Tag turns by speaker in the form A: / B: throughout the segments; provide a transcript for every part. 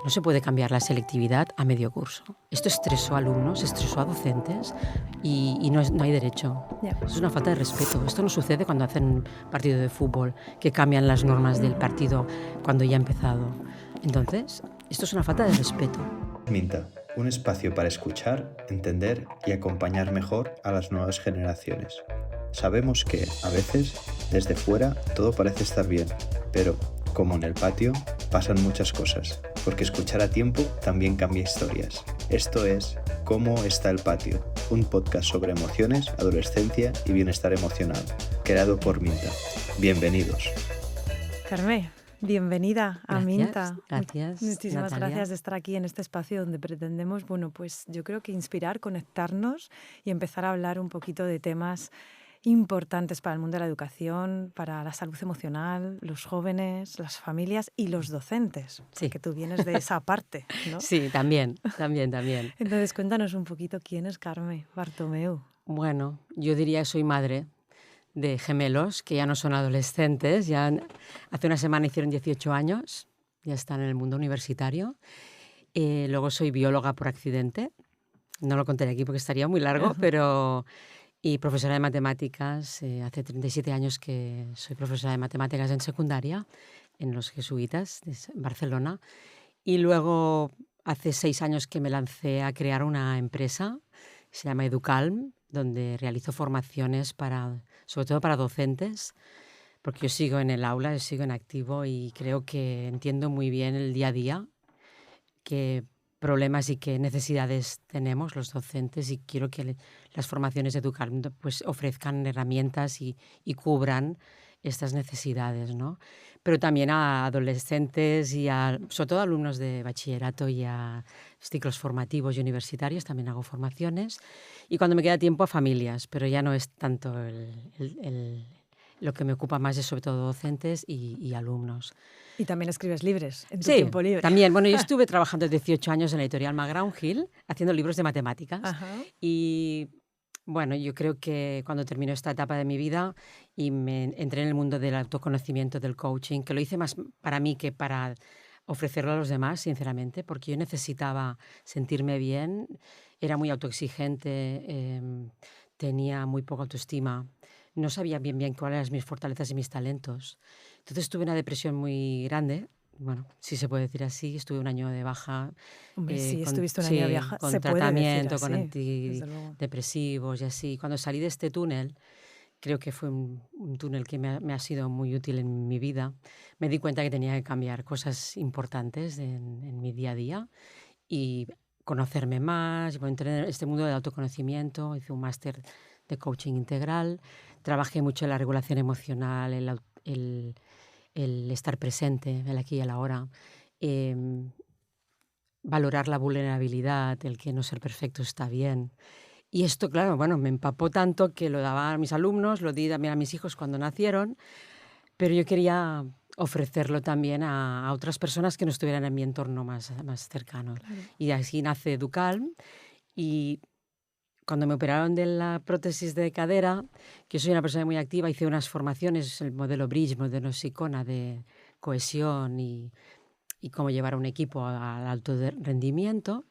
A: No se puede cambiar la selectividad a medio curso. Esto estresó a alumnos, estresó a docentes y no hay derecho.
B: Ya.
A: Es una falta de respeto. Esto no sucede cuando hacen un partido de fútbol, que cambian las normas del partido cuando ya ha empezado. Entonces, esto es una falta de respeto.
C: Minta, un espacio para escuchar, entender y acompañar mejor a las nuevas generaciones. Sabemos que, a veces, desde fuera todo parece estar bien, pero, como en el patio, pasan muchas cosas, porque escuchar a tiempo también cambia historias. Esto es ¿Cómo está el patio?, un podcast sobre emociones, adolescencia y bienestar emocional, creado por Minta. Bienvenidos.
B: Carme, bienvenida a Minta.
A: Gracias,
B: Muchísimas
A: Natalia.
B: gracias de estar aquí en este espacio donde pretendemos, pues yo creo que inspirar, conectarnos y empezar a hablar un poquito de temas importantes para el mundo de la educación, para la salud emocional, los jóvenes, las familias y los docentes,
A: Sí.
B: porque tú vienes de esa parte, ¿no?
A: Sí, también.
B: Entonces cuéntanos un poquito quién es Carme Bartomeu.
A: Bueno, yo diría que soy madre de gemelos que ya no son adolescentes, hace una semana hicieron 18 años, ya están en el mundo universitario. Luego soy bióloga por accidente, no lo contaré aquí porque estaría muy largo, y profesora de matemáticas. Hace 37 años que soy profesora de matemáticas en secundaria, en los jesuitas de Barcelona. Y luego hace 6 años que me lancé a crear una empresa, se llama Educalm, donde realizo formaciones sobre todo para docentes, porque yo sigo en el aula, yo sigo en activo y creo que entiendo muy bien el día a día, qué problemas y qué necesidades tenemos los docentes, y quiero que las formaciones de Educalm pues ofrezcan herramientas y cubran estas necesidades, ¿no? Pero también a adolescentes y sobre todo a alumnos de bachillerato y a ciclos formativos y universitarios también hago formaciones, y cuando me queda tiempo a familias, pero ya no es tanto lo que me ocupa más, es sobre todo docentes y alumnos.
B: Y también escribes libros en tu
A: Sí,
B: tiempo libre.
A: también. Bueno, yo estuve trabajando 18 años en la editorial McGraw Hill haciendo libros de matemáticas.
B: Ajá.
A: Y bueno, yo creo que cuando terminó esta etapa de mi vida y me entré en el mundo del autoconocimiento, del coaching, que lo hice más para mí que para ofrecerlo a los demás, sinceramente, porque yo necesitaba sentirme bien, era muy autoexigente, tenía muy poca autoestima, no sabía bien cuáles eran mis fortalezas y mis talentos. Entonces tuve una depresión muy grande, bueno, si se puede decir así, estuve un año de baja.
B: Hombre, sí, estuviste un año de viaje,
A: Con
B: se puede decir
A: tratamiento,
B: así,
A: con
B: desde luego.
A: antidepresivos y así. Cuando salí de este túnel, creo que fue un túnel que me ha sido muy útil en mi vida, me di cuenta que tenía que cambiar cosas importantes en mi día a día y conocerme más. Bueno, entré en este mundo del autoconocimiento, hice un máster de coaching integral, trabajé mucho en la regulación emocional, el estar presente, el aquí y el ahora, valorar la vulnerabilidad, el que no ser perfecto está bien. Y esto, claro, bueno, me empapó tanto que lo daba a mis alumnos, lo di también a mis hijos cuando nacieron, pero yo quería ofrecerlo también a otras personas que no estuvieran en mi entorno más cercano.
B: Claro.
A: Y así nace Educalm. Y cuando me operaron de la prótesis de cadera, que yo soy una persona muy activa, hice unas formaciones, el modelo Bridge, modelo Sicona, de cohesión y cómo llevar a un equipo al alto rendimiento.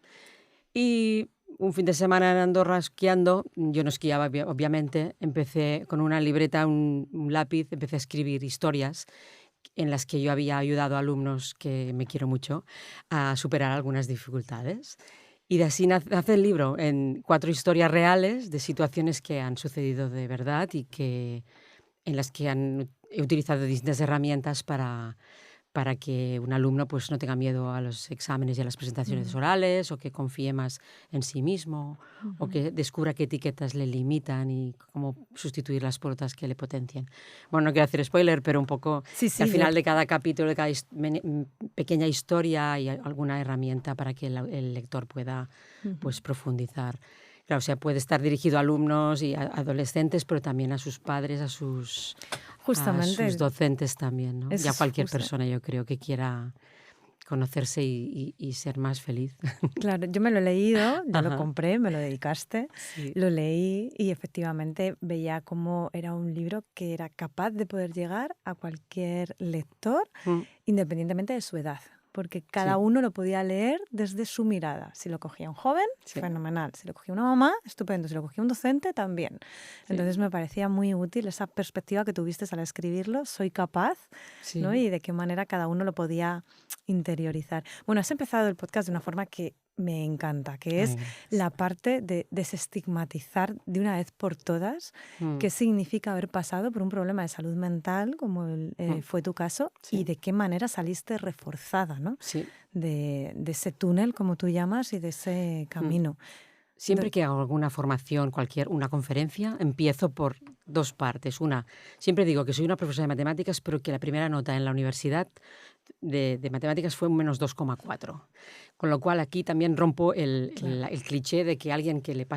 A: Y un fin de semana en Andorra esquiando, yo no esquiaba obviamente, empecé con una libreta, un lápiz, empecé a escribir historias en las que yo había ayudado a alumnos que me quiero mucho a superar algunas dificultades. Y de así nace el libro, en 4 historias reales de situaciones que han sucedido de verdad y en las que he utilizado distintas herramientas para que un alumno pues, no tenga miedo a los exámenes y a las presentaciones orales, o que confíe más en sí mismo, o que descubra qué etiquetas le limitan y cómo sustituirlas por otras que le potencien. Bueno, no quiero hacer spoiler, pero un poco
B: Sí,
A: al final de cada capítulo, de cada pequeña historia, hay alguna herramienta para que el lector pueda pues, profundizar. Claro, o sea, puede estar dirigido a alumnos y a adolescentes, pero también a sus padres, a sus docentes también, ¿no? Y a cualquier persona, yo creo, que quiera conocerse y ser más feliz.
B: Claro, yo me lo he leído, ya lo
A: Ajá.
B: compré, me lo dedicaste,
A: Sí.
B: lo leí y efectivamente veía cómo era un libro que era capaz de poder llegar a cualquier lector, independientemente de su edad. porque cada
A: Sí.
B: uno lo podía leer desde su mirada. Si lo cogía un joven,
A: Sí.
B: fenomenal. Si lo cogía una mamá, estupendo. Si lo cogía un docente, también.
A: Sí.
B: Entonces me parecía muy útil esa perspectiva que tuviste al escribirlo, soy capaz,
A: Sí.
B: ¿no? Y de qué manera cada uno lo podía interiorizar. Bueno, has empezado el podcast de una forma que me encanta, que es
A: Ay, gracias.
B: la parte de desestigmatizar de una vez por todas qué significa haber pasado por un problema de salud mental, como fue tu caso,
A: Sí.
B: y de qué manera saliste reforzada, ¿no?
A: Sí.
B: De ese túnel, como tú llamas, y de ese camino.
A: Siempre que hago alguna formación, una conferencia, empiezo por dos partes. Una, siempre digo que soy una profesora de matemáticas, pero que la primera nota en la universidad de matemáticas fue un -2,4. Con lo cual aquí también rompo el cliché de que alguien que le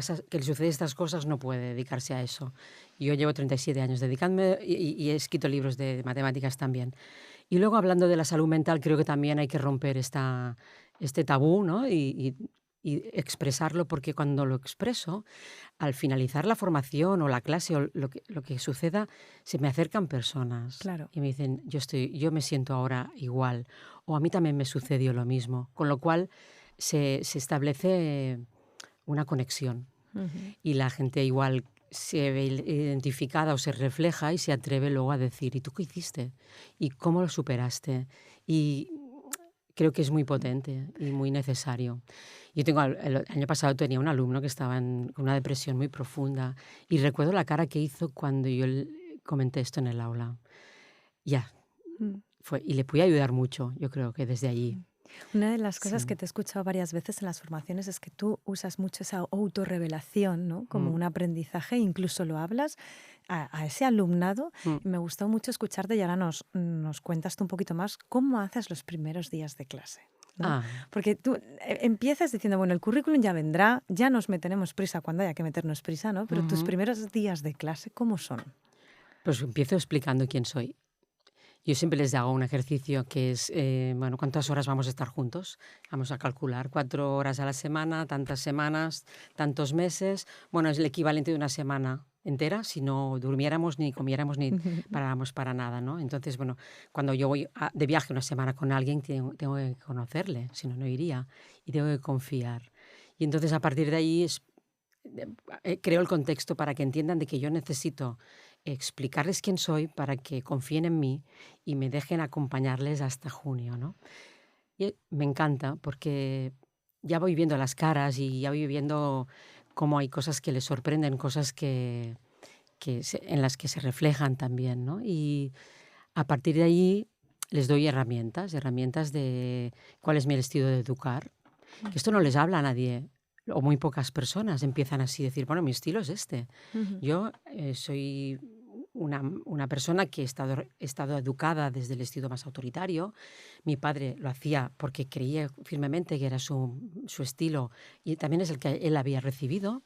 A: sucede estas cosas no puede dedicarse a eso. Yo llevo 37 años dedicándome y he escrito libros de matemáticas también. Y luego, hablando de la salud mental, creo que también hay que romper este tabú, ¿no? Y expresarlo, porque cuando lo expreso, al finalizar la formación o la clase o lo que suceda, se me acercan personas
B: Claro.
A: y me dicen, yo me siento ahora igual, o a mí también me sucedió lo mismo, con lo cual se establece una conexión y la gente igual se ve identificada o se refleja y se atreve luego a decir, ¿y tú qué hiciste? ¿Y cómo lo superaste? Y creo que es muy potente y muy necesario. Yo el año pasado tenía un alumno que estaba con una depresión muy profunda y recuerdo la cara que hizo cuando yo comenté esto en el aula. Ya, y le pude ayudar mucho, yo creo que desde allí.
B: Una de las cosas
A: Sí.
B: que te he escuchado varias veces en las formaciones es que tú usas mucho esa autorrevelación, ¿no? Como un aprendizaje, incluso lo hablas a ese alumnado. Y me gustó mucho escucharte y ahora nos cuentas tú un poquito más cómo haces los primeros días de clase, ¿no? Porque tú empiezas diciendo, bueno, el currículum ya vendrá, ya nos meteremos prisa cuando haya que meternos prisa, ¿no? Pero tus primeros días de clase, ¿cómo son?
A: Pues empiezo explicando quién soy. Yo siempre les hago un ejercicio que es, bueno, ¿cuántas horas vamos a estar juntos? Vamos a calcular 4 horas a la semana, tantas semanas, tantos meses. Bueno, es el equivalente de una semana entera si no durmiéramos, ni comiéramos, ni paráramos para nada, ¿no? Entonces, bueno, cuando yo voy de viaje una semana con alguien, tengo que conocerle, si no, no iría. Y tengo que confiar. Y entonces, a partir de ahí, creo el contexto para que entiendan de que yo necesito explicarles quién soy para que confíen en mí y me dejen acompañarles hasta junio, ¿no? Y me encanta porque ya voy viendo las caras y ya voy viendo cómo hay cosas que les sorprenden, cosas en las que se reflejan también, ¿no? Y a partir de ahí les doy herramientas de cuál es mi estilo de educar. Que esto no les habla a nadie, o muy pocas personas empiezan así a decir, bueno, mi estilo es este. Yo soy una persona que he estado educada desde el estilo más autoritario. Mi padre lo hacía porque creía firmemente que era su estilo y también es el que él había recibido.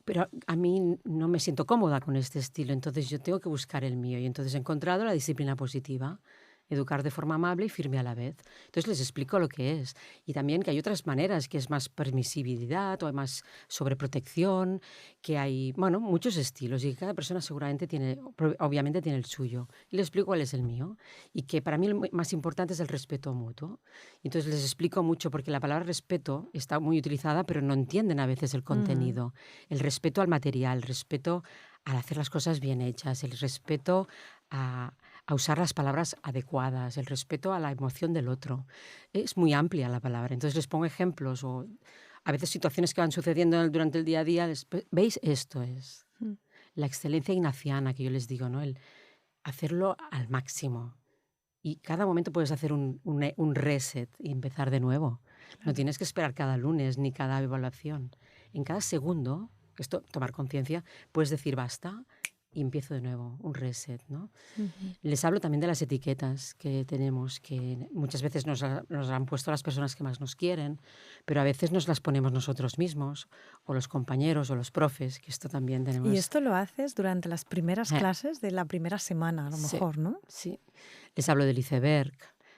A: Pero a mí no me siento cómoda con este estilo, entonces yo tengo que buscar el mío. Y entonces he encontrado la disciplina positiva, educar de forma amable y firme a la vez. Entonces les explico lo que es. Y también que hay otras maneras, que es más permisividad o hay más sobreprotección, que hay, bueno, muchos estilos y que cada persona seguramente obviamente tiene el suyo. Y les explico cuál es el mío. Y que para mí lo más importante es el respeto mutuo. Y entonces les explico mucho porque la palabra respeto está muy utilizada, pero no entienden a veces el contenido. El respeto al material, el respeto al hacer las cosas bien hechas, el respeto a usar las palabras adecuadas, el respeto a la emoción del otro. Es muy amplia la palabra. Entonces les pongo ejemplos o a veces situaciones que van sucediendo durante el día a día. ¿Veis? Esto es la excelencia ignaciana que yo les digo, ¿no? El hacerlo al máximo. Y cada momento puedes hacer un reset y empezar de nuevo. Claro. No tienes que esperar cada lunes ni cada evaluación. En cada segundo, tomar conciencia, puedes decir basta y empiezo de nuevo, un reset, ¿no? Les hablo también de las etiquetas que tenemos, que muchas veces nos han puesto las personas que más nos quieren, pero a veces nos las ponemos nosotros mismos, o los compañeros, o los profes, que esto también tenemos.
B: Y esto lo haces durante las primeras clases de la primera semana, a lo mejor, ¿no?
A: Sí. Les hablo del iceberg,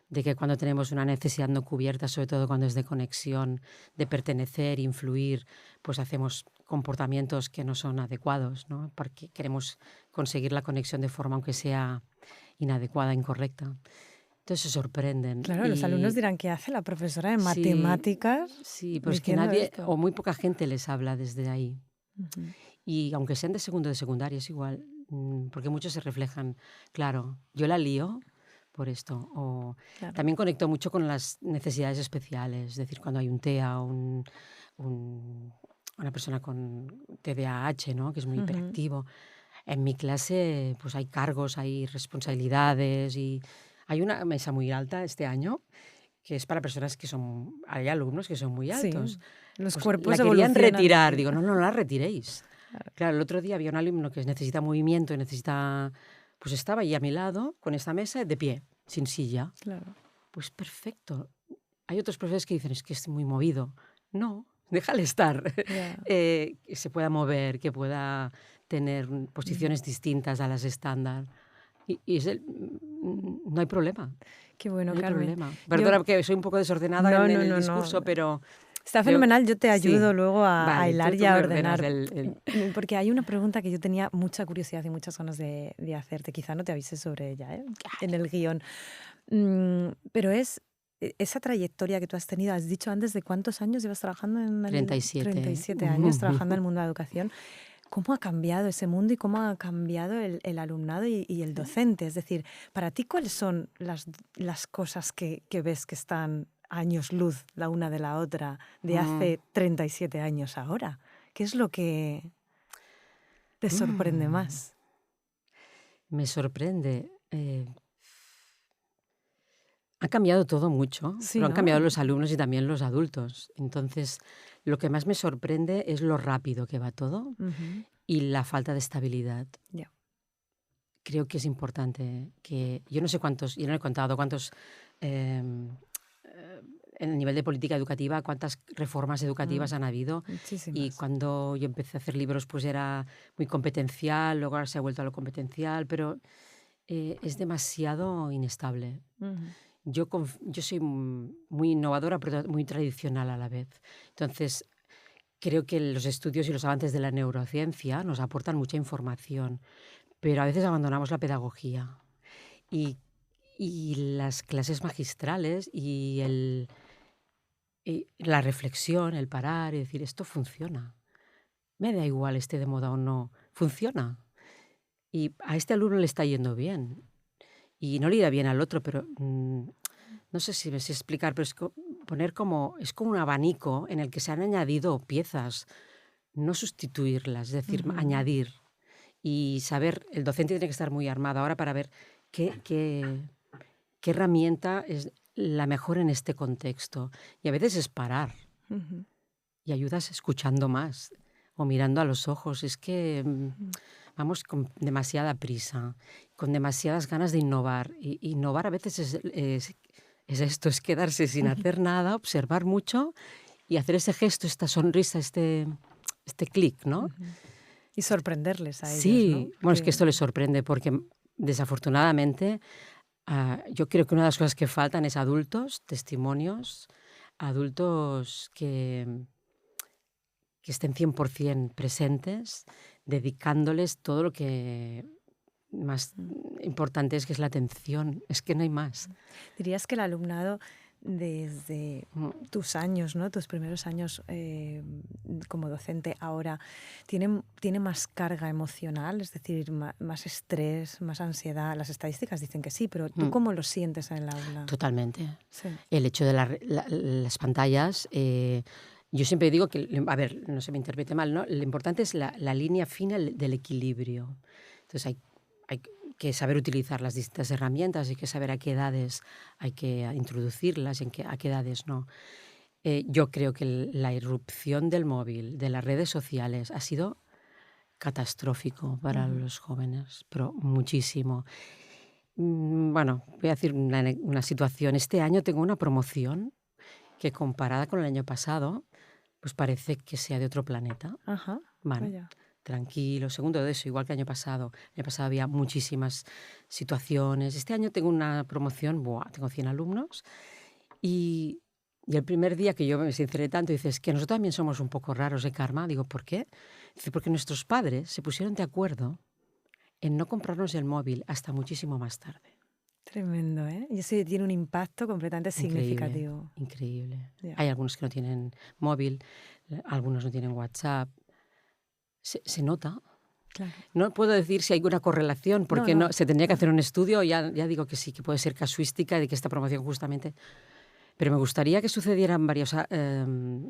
A: de que cuando tenemos una necesidad no cubierta, sobre todo cuando es de conexión, de pertenecer, influir, pues hacemos comportamientos que no son adecuados, ¿no? Porque queremos conseguir la conexión de forma, aunque sea inadecuada, incorrecta. Entonces se sorprenden.
B: Claro, los alumnos dirán, ¿qué hace la profesora de matemáticas?
A: Sí, pues que
B: diciendo
A: nadie
B: esto?
A: o muy poca gente les habla desde ahí.
B: Ujú.
A: Y aunque sean de segundo de secundaria, es igual, porque muchos se reflejan. Claro, yo la lío por esto. O
B: Claro.
A: también conecto mucho con las necesidades especiales, es decir, cuando hay un TEA, una persona con TDAH, ¿no? Que es muy
B: Ujú.
A: hiperactivo. En mi clase pues hay cargos, hay responsabilidades y hay una mesa muy alta este año que es para personas que son, hay alumnos que son muy
B: Sí,
A: altos.
B: los
A: Pues
B: cuerpos
A: la querían
B: evolucionan
A: retirar,
B: así.
A: digo, no, no la retiréis.
B: Claro.
A: Claro, el otro día había un alumno que necesita movimiento y necesita, pues estaba ahí a mi lado con esta mesa de pie, sin silla.
B: Claro.
A: Pues perfecto. Hay otros profesores que dicen, es que es muy movido. No, déjale estar.
B: Ya.
A: Que se pueda mover, que pueda tener posiciones distintas a las estándar. Y no hay problema.
B: Qué bueno,
A: No hay
B: Carmen.
A: problema. Perdona que soy un poco desordenada
B: No,
A: en
B: no,
A: el
B: no,
A: discurso,
B: no.
A: pero
B: Está fenomenal, yo te ayudo
A: sí.
B: luego a
A: Vale,
B: hilar
A: tú
B: y a
A: me ordenas
B: ordenar. Porque hay una pregunta que yo tenía mucha curiosidad y muchas ganas de hacerte. Quizá no te avises sobre ella, ¿eh? En el guión. Pero es esa trayectoria que tú has tenido. Has dicho antes de cuántos años llevas trabajando en el
A: 37.
B: 37 años trabajando en el mundo de la educación. ¿Cómo ha cambiado ese mundo y cómo ha cambiado el alumnado y el docente? Es decir, para ti, ¿cuáles son las cosas que ves que están años luz la una de la otra de hace 37 años ahora? ¿Qué es lo que te sorprende más?
A: Me sorprende. Ha cambiado todo mucho,
B: Sí,
A: pero han
B: ¿no?
A: cambiado los alumnos y también los adultos. Entonces, lo que más me sorprende es lo rápido que va todo
B: Ujú.
A: y la falta de estabilidad.
B: Ya.
A: Creo que es importante que... Yo no sé cuántos, yo no he contado cuántos... en el nivel de política educativa, cuántas reformas educativas han habido. Y
B: Muchísimas.
A: cuando yo empecé a hacer libros, pues era muy competencial, luego ahora se ha vuelto a lo competencial, pero es demasiado inestable.
B: Ujú.
A: Yo soy muy innovadora, pero muy tradicional a la vez. Entonces, creo que los estudios y los avances de la neurociencia nos aportan mucha información, pero a veces abandonamos la pedagogía. Y las clases magistrales y la reflexión, el parar y decir, esto funciona. Me da igual esté de moda o no, funciona. Y a este alumno le está yendo bien. Y no le irá bien al otro, pero no sé si me sé explicar, pero es es como un abanico en el que se han añadido piezas, no sustituirlas, es decir, añadir. Y saber, el docente tiene que estar muy armado ahora para ver qué herramienta es la mejor en este contexto. Y a veces es parar
B: Ujú.
A: y ayudas escuchando más o mirando a los ojos. Es que vamos con demasiada prisa, con demasiadas ganas de innovar. Y innovar a veces es esto, es quedarse sin hacer nada, observar mucho y hacer ese gesto, esta sonrisa, este clic, ¿no?
B: Y sorprenderles a ellos,
A: Sí,
B: ¿no?
A: bueno, es que esto les sorprende porque desafortunadamente yo creo que una de las cosas que faltan es adultos, testimonios, adultos que estén 100% presentes, dedicándoles todo lo que más importante es, que es la atención. Es que no hay más.
B: Dirías que el alumnado, desde tus años, ¿no? Tus primeros años como docente ahora, ¿tiene más carga emocional? Es decir, más estrés, más ansiedad. Las estadísticas dicen que sí, pero ¿tú cómo lo sientes en el aula?
A: Totalmente.
B: Sí.
A: El hecho de las pantallas... yo siempre digo que, a ver, no se me interprete mal, ¿no? Lo importante es la línea fina del equilibrio. Entonces hay que saber utilizar las distintas herramientas, hay que saber a qué edades hay que introducirlas y a qué edades no. Yo creo que la irrupción del móvil, de las redes sociales, ha sido catastrófico para los jóvenes, pero muchísimo. Bueno, voy a decir una situación. Este año tengo una promoción que, comparada con el año pasado, pues parece que sea de otro planeta.
B: Ajá,
A: Bueno,
B: vaya.
A: tranquilo, segundo de eso, igual que el año pasado. El año pasado había muchísimas situaciones. Este año tengo una promoción, tengo 100 alumnos, y el primer día que yo me sinceré tanto, dices que nosotros también somos un poco raros, Karma. Digo, ¿por qué? Dice, porque nuestros padres se pusieron de acuerdo en no comprarnos el móvil hasta muchísimo más tarde.
B: Tremendo, ¿eh? Y eso tiene un impacto completamente
A: Increíble,
B: significativo.
A: increíble.
B: Ya.
A: Hay algunos que no tienen móvil, algunos no tienen WhatsApp. Se nota.
B: Claro.
A: No puedo decir si hay una correlación, porque
B: No.
A: se tendría que hacer un estudio, ya digo que sí, que puede ser casuística de que esta promoción justamente. Pero me gustaría que sucedieran varias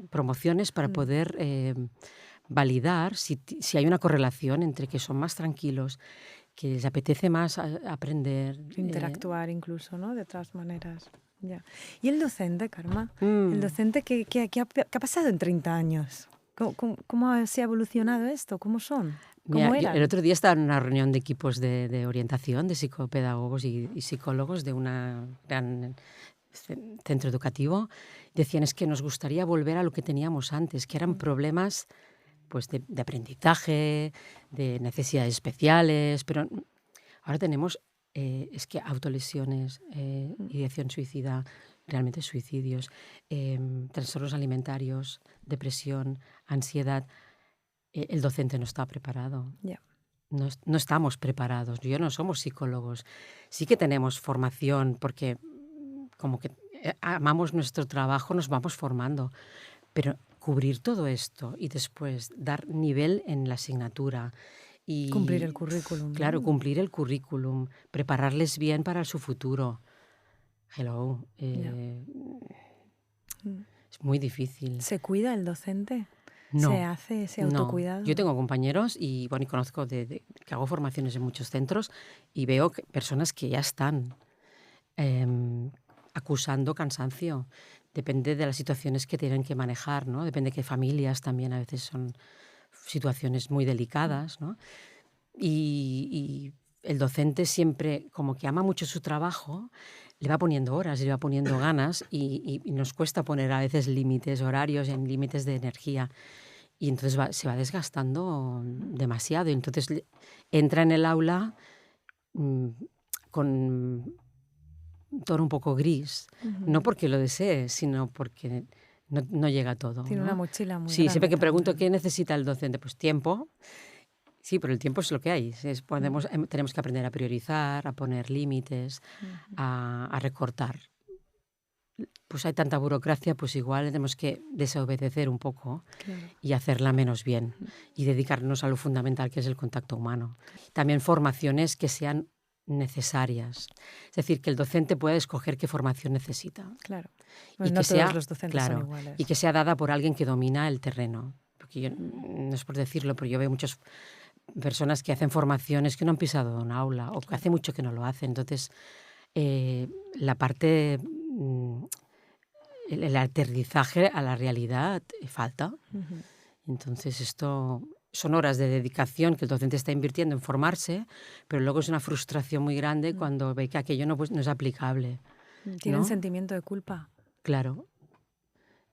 A: promociones para poder validar si hay una correlación entre que son más tranquilos, que les apetece más aprender.
B: Interactuar incluso, ¿no? De otras maneras. Ya. ¿Y el docente, Karma?
A: Mm.
B: ¿El docente qué ha pasado en 30 años? ¿Cómo se ha evolucionado esto? ¿Cómo son? ¿Cómo
A: Mira,
B: eran?
A: el otro día estaba en una reunión de equipos de orientación, de psicopedagogos y psicólogos de un gran centro educativo. Decían, es que nos gustaría volver a lo que teníamos antes, que eran problemas pues, de aprendizaje, de necesidades especiales, pero ahora tenemos es que autolesiones, ideación suicida, realmente suicidios, trastornos alimentarios, depresión, ansiedad. El docente no está preparado.
B: Ya.
A: No estamos preparados. Yo no somos psicólogos. Sí que tenemos formación porque como que amamos nuestro trabajo, nos vamos formando. Pero cubrir todo esto y después dar nivel en la asignatura y
B: Cumplir el currículum.
A: claro,
B: ¿no?
A: cumplir el currículum, prepararles bien para su futuro. Hello. Es muy difícil.
B: ¿Se cuida el docente?
A: No.
B: ¿Se hace ese autocuidado?
A: Yo tengo compañeros y bueno, y conozco que hago formaciones en muchos centros y veo personas que ya están acusando cansancio. Depende de las situaciones que tienen que manejar, ¿no? Depende de qué familias también a veces son situaciones muy delicadas, ¿no? Y el docente siempre, como que ama mucho su trabajo, le va poniendo horas, le va poniendo ganas y nos cuesta poner a veces límites horarios, en límites de energía. Y entonces se va desgastando demasiado. Y entonces entra en el aula con un tono un poco gris. No porque lo desee, sino porque no llega todo.
B: Tiene una mochila muy
A: Sí,
B: grande
A: siempre que pregunto
B: también.
A: qué necesita el docente, pues tiempo. Sí, pero el tiempo es lo que hay. Tenemos que aprender a priorizar, a poner límites, a recortar. Pues hay tanta burocracia, pues igual tenemos que desobedecer un poco y hacerla menos bien y dedicarnos a lo fundamental que es el contacto humano. También formaciones que sean necesarias. Es decir, que el docente pueda escoger qué formación necesita.
B: Claro.
A: Y
B: Bueno, no
A: que
B: todos los docentes son iguales.
A: Y que sea dada por alguien que domina el terreno. Porque yo, no es por decirlo, pero yo veo muchas personas que hacen formaciones que no han pisado un aula o que hace mucho que no lo hacen. Entonces, la parte... el aterrizaje a la realidad falta. Entonces, esto son horas de dedicación que el docente está invirtiendo en formarse, pero luego es una frustración muy grande cuando ve que aquello no es aplicable.
B: ¿Tienen
A: ¿no?
B: sentimiento de culpa?
A: Claro.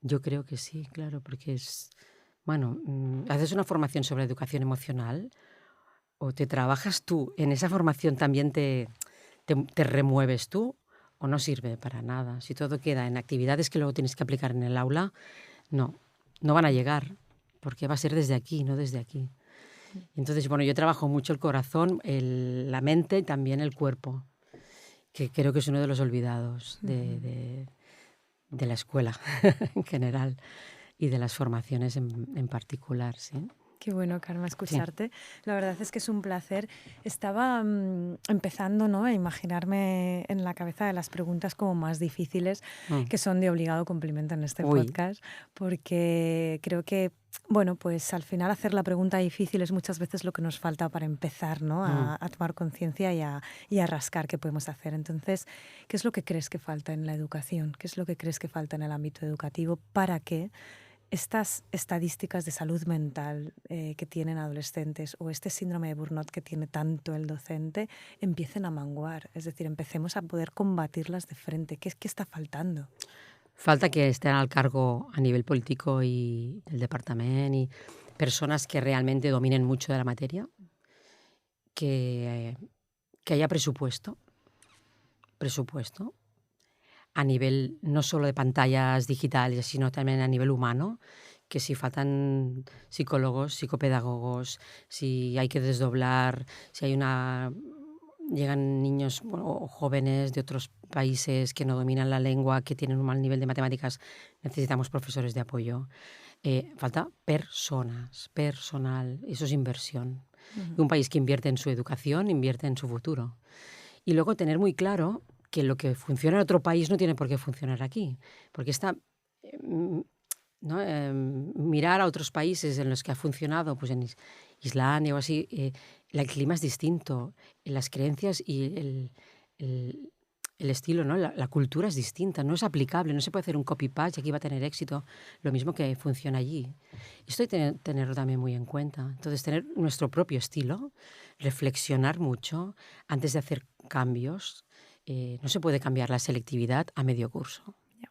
A: Yo creo que sí, claro, porque es... Bueno, haces una formación sobre educación emocional o te trabajas tú, en esa formación también te remueves tú o no sirve para nada. Si todo queda en actividades que luego tienes que aplicar en el aula, no van a llegar, porque va a ser desde aquí, no desde aquí. Entonces, bueno, yo trabajo mucho el corazón, la mente y también el cuerpo, que creo que es uno de los olvidados de la escuela en general y de las formaciones en particular, ¿sí?
B: Qué bueno, Karma, escucharte. Sí. La verdad es que es un placer. Estaba empezando, ¿no?, a imaginarme en la cabeza de las preguntas como más difíciles, que son de obligado cumplimiento en este podcast, porque creo que, bueno, pues al final hacer la pregunta difícil es muchas veces lo que nos falta para empezar, ¿no?, a tomar conciencia y a rascar qué podemos hacer. Entonces, ¿qué es lo que crees que falta en la educación? ¿Qué es lo que crees que falta en el ámbito educativo para que estas estadísticas de salud mental que tienen adolescentes o este síndrome de burnout que tiene tanto el docente empiecen a menguar? Es decir, empecemos a poder combatirlas de frente. ¿Qué está faltando?
A: Falta que estén al cargo a nivel político y del departamento y personas que realmente dominen mucho de la materia, que haya presupuesto a nivel no solo de pantallas digitales, sino también a nivel humano, que si faltan psicólogos, psicopedagogos, si hay que desdoblar, si hay una llegan niños o jóvenes de otros países que no dominan la lengua, que tienen un mal nivel de matemáticas, necesitamos profesores de apoyo. Falta personas, personal, eso es inversión. Y un país que invierte en su educación, invierte en su futuro. Y luego tener muy claro que lo que funciona en otro país no tiene por qué funcionar aquí. Porque mirar a otros países en los que ha funcionado, pues en Islandia o así, el clima es distinto, las creencias y el estilo, ¿no? La cultura es distinta, no es aplicable, no se puede hacer un copy-paste y aquí va a tener éxito, lo mismo que funciona allí. Esto hay que tenerlo también muy en cuenta. Entonces, tener nuestro propio estilo, reflexionar mucho antes de hacer cambios. No se puede cambiar la selectividad a medio curso.
B: Ya.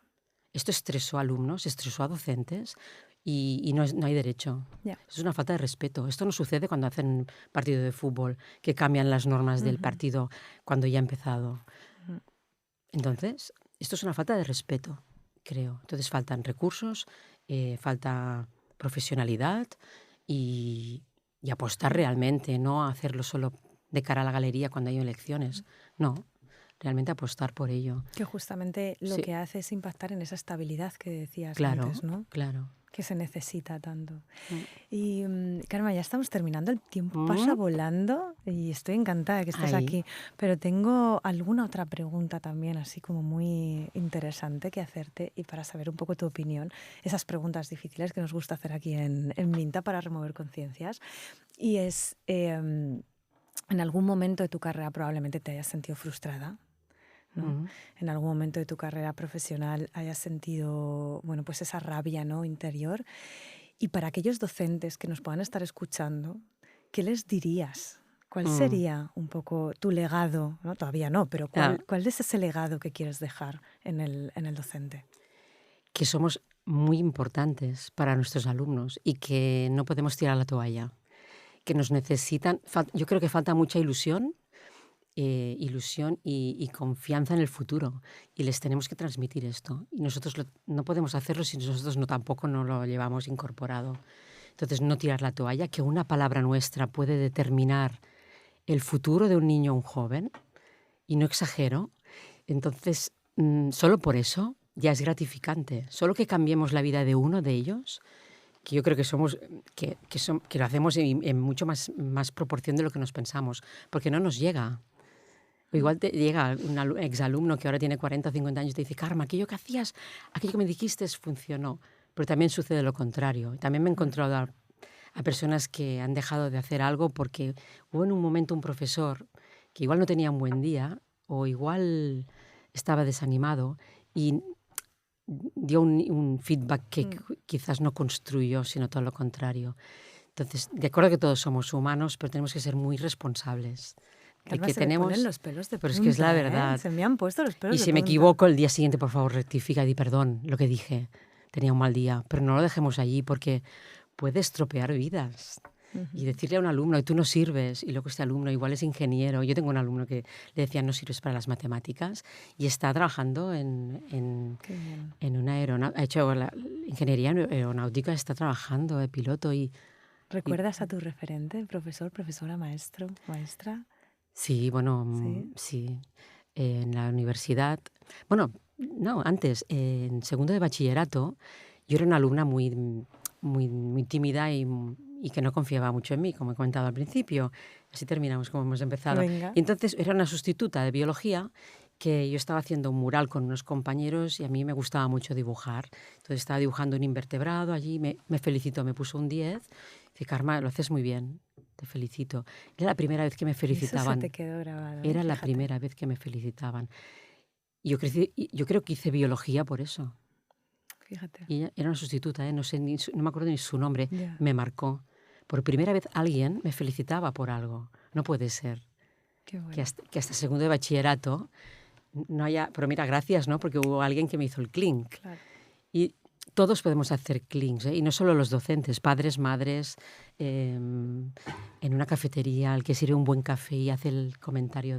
A: Esto estresó a alumnos, estresó a docentes y no hay derecho.
B: Ya.
A: Es una falta de respeto. Esto no sucede cuando hacen partido de fútbol, que cambian las normas del partido cuando ya ha empezado. Entonces, esto es una falta de respeto, creo. Entonces faltan recursos, falta profesionalidad y apostar realmente, no hacerlo solo de cara a la galería cuando hay elecciones. No, realmente apostar por ello.
B: Que justamente lo
A: Sí.
B: que hace es impactar en esa estabilidad que decías
A: Claro,
B: antes, ¿no?
A: claro.
B: Que se necesita tanto.
A: Mm.
B: Y Karma, ya estamos terminando, el tiempo pasa volando y estoy encantada que estés
A: Ahí.
B: aquí, pero tengo alguna otra pregunta también así como muy interesante que hacerte y para saber un poco tu opinión, esas preguntas difíciles que nos gusta hacer aquí en Minta para remover conciencias, y es, en algún momento de tu carrera probablemente te hayas sentido frustrada, ¿no? En algún momento de tu carrera profesional hayas sentido, bueno, pues esa rabia, ¿no?, interior. Y para aquellos docentes que nos puedan estar escuchando, ¿qué les dirías? ¿Cuál sería un poco tu legado? ¿No? Todavía no, pero ¿cuál es ese legado que quieres dejar en el docente?
A: Que somos muy importantes para nuestros alumnos y que no podemos tirar la toalla. Que nos necesitan. Yo creo que falta mucha ilusión y confianza en el futuro. Y les tenemos que transmitir esto. Y nosotros no podemos hacerlo si nosotros tampoco no lo llevamos incorporado. Entonces, no tirar la toalla, que una palabra nuestra puede determinar el futuro de un niño o un joven. Y no exagero. Entonces, solo por eso ya es gratificante. Solo que cambiemos la vida de uno de ellos, que yo creo que que lo hacemos en mucho más proporción de lo que nos pensamos, porque no nos llega. O igual te llega un exalumno que ahora tiene 40 o 50 años y te dice, Karma, aquello que hacías, aquello que me dijiste funcionó. Pero también sucede lo contrario. También me he encontrado a personas que han dejado de hacer algo porque hubo en un momento un profesor que igual no tenía un buen día o igual estaba desanimado y dio un feedback que quizás no construyó, sino todo lo contrario. Entonces, de acuerdo que todos somos humanos, pero tenemos que ser muy responsables.
B: Carmen,
A: Que
B: se
A: tenemos,
B: me ponen los pelos de punta,
A: pero es que es la verdad.
B: Se me han puesto los pelos
A: y
B: de
A: si me
B: punta.
A: equivoco el día siguiente, por favor, rectifica y di perdón, lo que dije. Tenía un mal día, pero no lo dejemos allí porque puede estropear vidas. Y decirle a un alumno, tú no sirves, y luego este alumno igual es ingeniero. Yo tengo un alumno que le decía, no sirves para las matemáticas, y está trabajando en una aeronáutica, ha hecho la ingeniería aeronáutica, está trabajando de piloto.
B: ¿Recuerdas a tu referente, profesor, profesora, maestro, maestra?
A: Sí, bueno, sí. En la universidad, bueno, no, antes, en segundo de bachillerato, yo era una alumna muy, muy, muy tímida y que no confiaba mucho en mí, como he comentado al principio. Así terminamos como hemos empezado.
B: Venga.
A: Y entonces era una sustituta de biología que yo estaba haciendo un mural con unos compañeros y a mí me gustaba mucho dibujar. Entonces estaba dibujando un invertebrado allí, me felicitó, me puso un 10. Dice, Karma, lo haces muy bien, te felicito. Era la primera vez que me felicitaban.
B: Eso se te quedó grabado.
A: Era la
B: Fíjate.
A: primera vez que me felicitaban. Y yo creo que hice biología por eso.
B: Fíjate.
A: Y ella era una sustituta, no me acuerdo ni su nombre,
B: Ya.
A: me marcó. Por primera vez alguien me felicitaba por algo. No puede ser
B: Qué bueno.
A: que hasta segundo de bachillerato no haya... Pero mira, gracias, ¿no? Porque hubo alguien que me hizo el clink.
B: Claro.
A: Y todos podemos hacer clinks, y no solo los docentes, padres, madres, en una cafetería, el que sirve un buen café y hace el comentario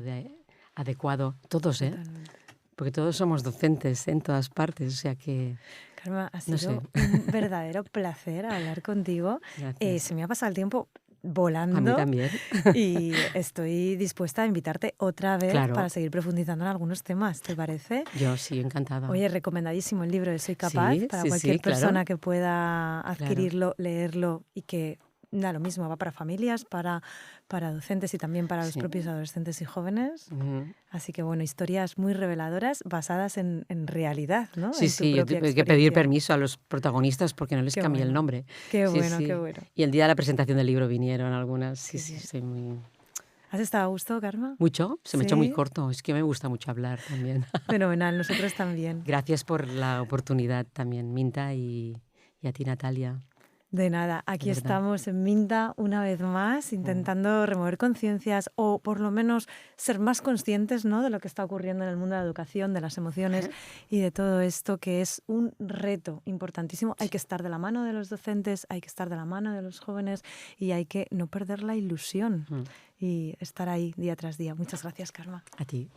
A: adecuado. Todos,
B: Totalmente.
A: Porque todos somos docentes en todas partes, o sea que...
B: Karma, ha
A: No
B: sido
A: sé.
B: un verdadero placer hablar contigo.
A: Gracias.
B: Se me ha pasado el tiempo volando.
A: A mí también.
B: Y estoy dispuesta a invitarte otra vez para seguir profundizando en algunos temas, ¿te parece?
A: Yo sí, encantada.
B: Oye, recomendadísimo el libro de Soy Capaz para cualquier persona que pueda adquirirlo, leerlo y que da lo mismo, va para familias, para docentes y también para los propios adolescentes y jóvenes. Así que bueno, historias muy reveladoras basadas en realidad, ¿no?
A: Sí, yo tuve que pedir permiso a los protagonistas porque no les cambié el nombre.
B: Qué bueno, qué bueno.
A: Y el día de la presentación del libro vinieron algunas. Sí, estoy muy...
B: ¿Has estado a gusto, Karma?
A: Mucho, se me ha hecho muy corto. Es que me gusta mucho hablar también.
B: Fenomenal, nosotros también.
A: Gracias por la oportunidad también, Minta, y a ti, Natalia.
B: De nada, aquí estamos en Minta una vez más intentando remover conciencias o por lo menos ser más conscientes, ¿no?, de lo que está ocurriendo en el mundo de la educación, de las emociones y de todo esto que es un reto importantísimo. Hay que estar de la mano de los docentes, hay que estar de la mano de los jóvenes y hay que no perder la ilusión y estar ahí día tras día. Muchas gracias, Karma.
A: A ti.